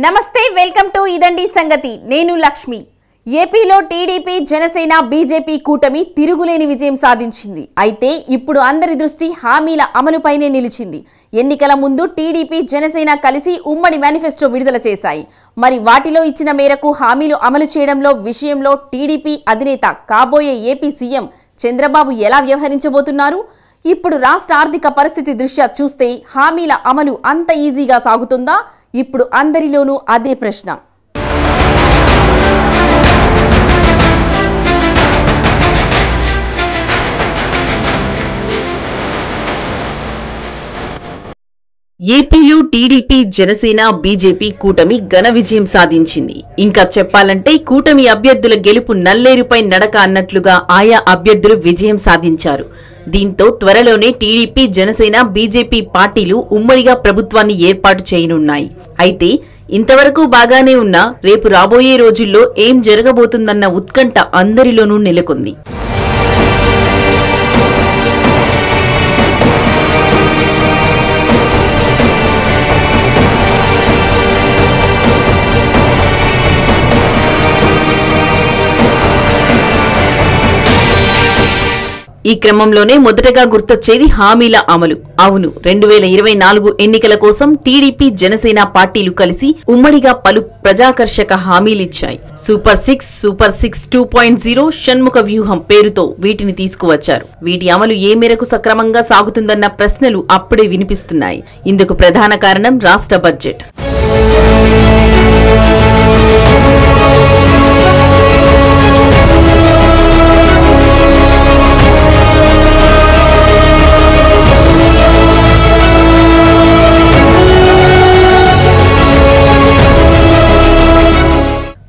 నమస్తే welcome to ఇదండి సంగతి నేను లక్ష్మి। ఏపీలో టీడీపీ జనసేన బీజేపీ కూటమి తిరుగులేని విజయం సాధించింది। అయితే ఇప్పుడు అందరి దృష్టి హామీల అమలుపైనే నిలిచింది। ఎన్నికల ముందు టీడీపీ జనసేన కలిసి ఉమ్మడి మేనిఫెస్టో విడుదల చేశాయి। మరి వాటిలో ఇచ్చిన మేరకు హామీలు అమలు చేయడంలో విషయంలో టీడీపీ అధినేత కాబోయే ఏపీ సీఎం చంద్రబాబు ఎలా వ్యవహరించబోతున్నారు? ఇప్పుడు రాష్ట్ర ఆర్థిక పరిస్థితి దృష్ట్యా చూస్తే హామీల అమలు అంత ఈజీగా సాగుతుందా? ఇప్పుడు అందరిలోనూ అదే ప్రశ్న। ఏపీలో టీడీపీ జనసేన బీజేపీ కూటమి ఘన విజయం సాధించింది। ఇంకా చెప్పాలంటే కూటమి అభ్యర్థుల గెలుపు నల్లేరుపై నడక అన్నట్లుగా ఆయా అభ్యర్థులు విజయం సాధించారు। దీంతో త్వరలోనే టీడీపీ జనసేన బీజేపీ పార్టీలు ఉమ్మడిగా ప్రభుత్వాన్ని ఏర్పాటు చేయనున్నాయి। అయితే ఇంతవరకు బాగానే ఉన్నా రేపు రాబోయే రోజుల్లో ఏం జరగబోతుందన్న ఉత్కంఠ అందరిలోనూ నెలకొంది। ఈ క్రమంలోనే మొదటగా గుర్తొచ్చేది హామీల అమలు। అవును, 2024 ఎన్నికల కోసం టీడీపీ జనసేన పార్టీలు కలిసి ఉమ్మడిగా పలు ప్రజాకర్షక హామీలిచ్చాయి। సూపర్ 6 2.0 షణ్ముఖ వ్యూహం పేరుతో వీటిని తీసుకువచ్చారు। వీటి అమలు ఏ మేరకు సక్రమంగా సాగుతుందన్న ప్రశ్నలు అప్పుడే వినిపిస్తున్నాయి। ఇందుకు ప్రధాన కారణం రాష్ట్ర బడ్జెట్।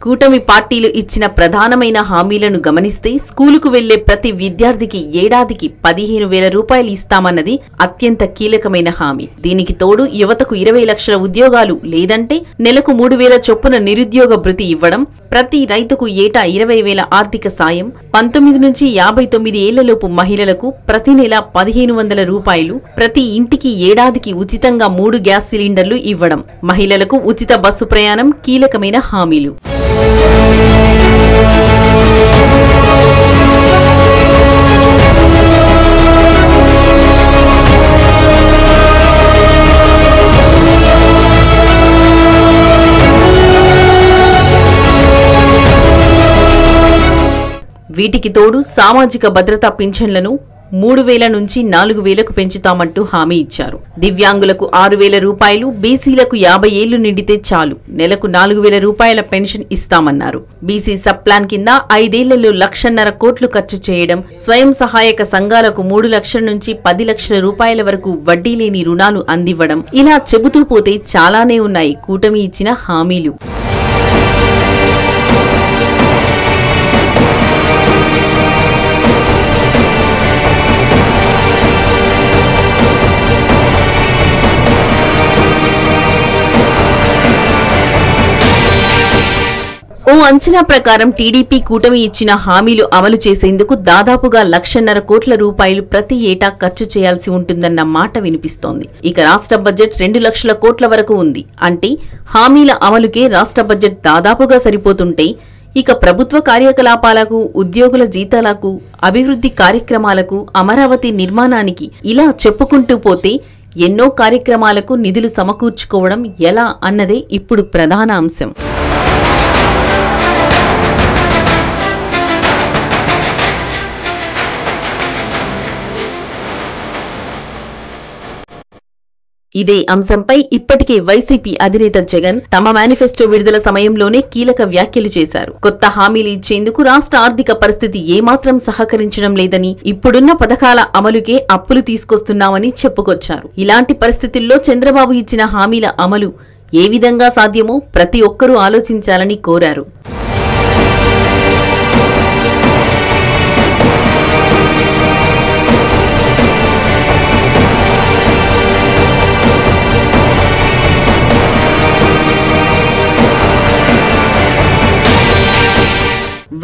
కూటమి పార్టీలు ఇచ్చిన ప్రధానమైన హామీలను గమనిస్తే స్కూలుకు వెళ్లే ప్రతి విద్యార్థికి ఏడాదికి 15,000 రూపాయలు ఇస్తామన్నది అత్యంత కీలకమైన హామీ। దీనికి తోడు యువతకు 20 లక్షల ఉద్యోగాలు లేదంటే నెలకు 3,000 చొప్పున నిరుద్యోగ భృతి ఇవ్వడం, ప్రతి రైతుకు ఏటా 20,000 ఆర్థిక సాయం, 19 నుంచి 59 ఏళ్లలోపు మహిళలకు ప్రతి నెల 1,500 రూపాయలు, ప్రతి ఇంటికి ఏడాదికి ఉచితంగా 3 గ్యాస్ సిలిండర్లు ఇవ్వడం, మహిళలకు ఉచిత బస్సు ప్రయాణం కీలకమైన హామీలు। వీటికి తోడు సామాజిక భద్రతా పింఛన్లను 3,000 నుంచి 4,000కు పెంచుతామంటూ హామీ ఇచ్చారు। దివ్యాంగులకు 6,000 రూపాయలు, బీసీలకు 50 ఏళ్లు నిండితే చాలు నెలకు 4,000 రూపాయల పెన్షన్ ఇస్తామన్నారు। బీసీ సబ్ ప్లాన్ కింద 5 ఏళ్లలో 1,50,000 కోట్లు ఖర్చు చేయడం, స్వయం సహాయక సంఘాలకు 3 లక్షల నుంచి 10 లక్షల రూపాయల వరకు వడ్డీ లేని రుణాలు అందివ్వడం, ఇలా చెబుతూ పోతే చాలానే ఉన్నాయి కూటమి ఇచ్చిన హామీలు। ఓ అంచనా ప్రకారం టీడీపీ కూటమి ఇచ్చిన హామీలు అమలు చేసేందుకు దాదాపుగా 1,50,000 కోట్ల రూపాయలు ప్రతి ఏటా ఖర్చు చేయాల్సి ఉంటుందన్న మాట వినిపిస్తోంది। ఇక రాష్ట్ర బడ్జెట్ 2 లక్షల కోట్ల వరకు ఉంది। అంటే హామీల అమలుకే రాష్ట్ర బడ్జెట్ దాదాపుగా సరిపోతుంటే ఇక ప్రభుత్వ కార్యకలాపాలకు, ఉద్యోగుల జీతాలకు, అభివృద్ధి కార్యక్రమాలకు, అమరావతి నిర్మాణానికి ఇలా చెప్పుకుంటూ పోతే ఎన్నో కార్యక్రమాలకు నిధులు సమకూర్చుకోవడం ఎలా అన్నదే ఇప్పుడు ప్రధాన అంశం। ఇదే అంశంపై ఇప్పటికే వైసీపీ అధినేత జగన్ తమ మేనిఫెస్టో విడుదల సమయంలోనే కీలక వ్యాఖ్యలు చేశారు। కొత్త హామీలు ఇచ్చేందుకు రాష్ట్ర ఆర్థిక పరిస్థితి ఏమాత్రం సహకరించడం లేదని, ఇప్పుడున్న పథకాల అమలుకే అప్పులు తీసుకొస్తున్నామని చెప్పుకొచ్చారు। ఇలాంటి పరిస్థితుల్లో చంద్రబాబు ఇచ్చిన హామీల అమలు ఏ విధంగా సాధ్యమో ప్రతి ఒక్కరూ ఆలోచించాలని కోరారు।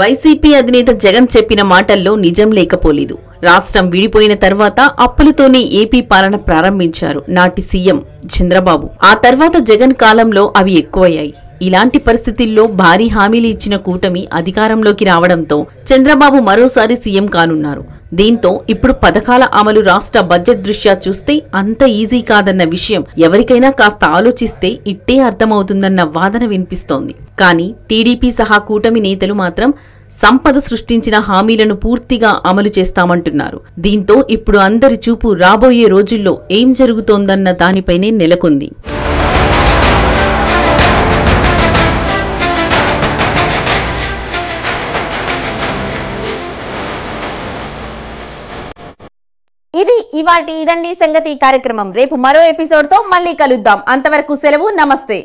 వైసీపీ అధినేత జగన్ చెప్పిన మాటల్లో నిజం లేకపోలేదు। రాష్ట్రం విడిపోయిన తర్వాత అప్పులతోనే ఏపీ పాలన ప్రారంభించారు నాటి సీఎం చంద్రబాబు. ఆ తర్వాత జగన్ కాలంలో అవి ఎక్కువయ్యాయి. ఇలాంటి పరిస్థితుల్లో భారీ హామీలు ఇచ్చిన కూటమి అధికారంలోకి రావడంతో చంద్రబాబు మరోసారి సీఎం కానున్నారు. దీంతో ఇప్పుడు పథకాల అమలు రాష్ట్ర బడ్జెట్ దృష్ట్యా చూస్తే అంత ఈజీ కాదన్న విషయం ఎవరికైనా కాస్త ఆలోచిస్తే ఇట్టే అర్థమవుతుందన్న వాదన వినిపిస్తోంది. కానీ టీడీపీ సహా కూటమి నేతలు మాత్రం సంపద సృష్టించిన హామీలను పూర్తిగా అమలు చేస్తామంటున్నారు. దీంతో ఇప్పుడు అందరి చూపు రాబోయే రోజుల్లో ఏం జరుగుతోందన్న దానిపైనే నెలకొంది. ఇది ఇవాల్టి ఇదండి సంగతి కార్యక్రమం. రేపు మరో ఎపిసోడ్ తో మళ్ళీ కలుద్దాం. అంతవరకు సెలవు. నమస్తే.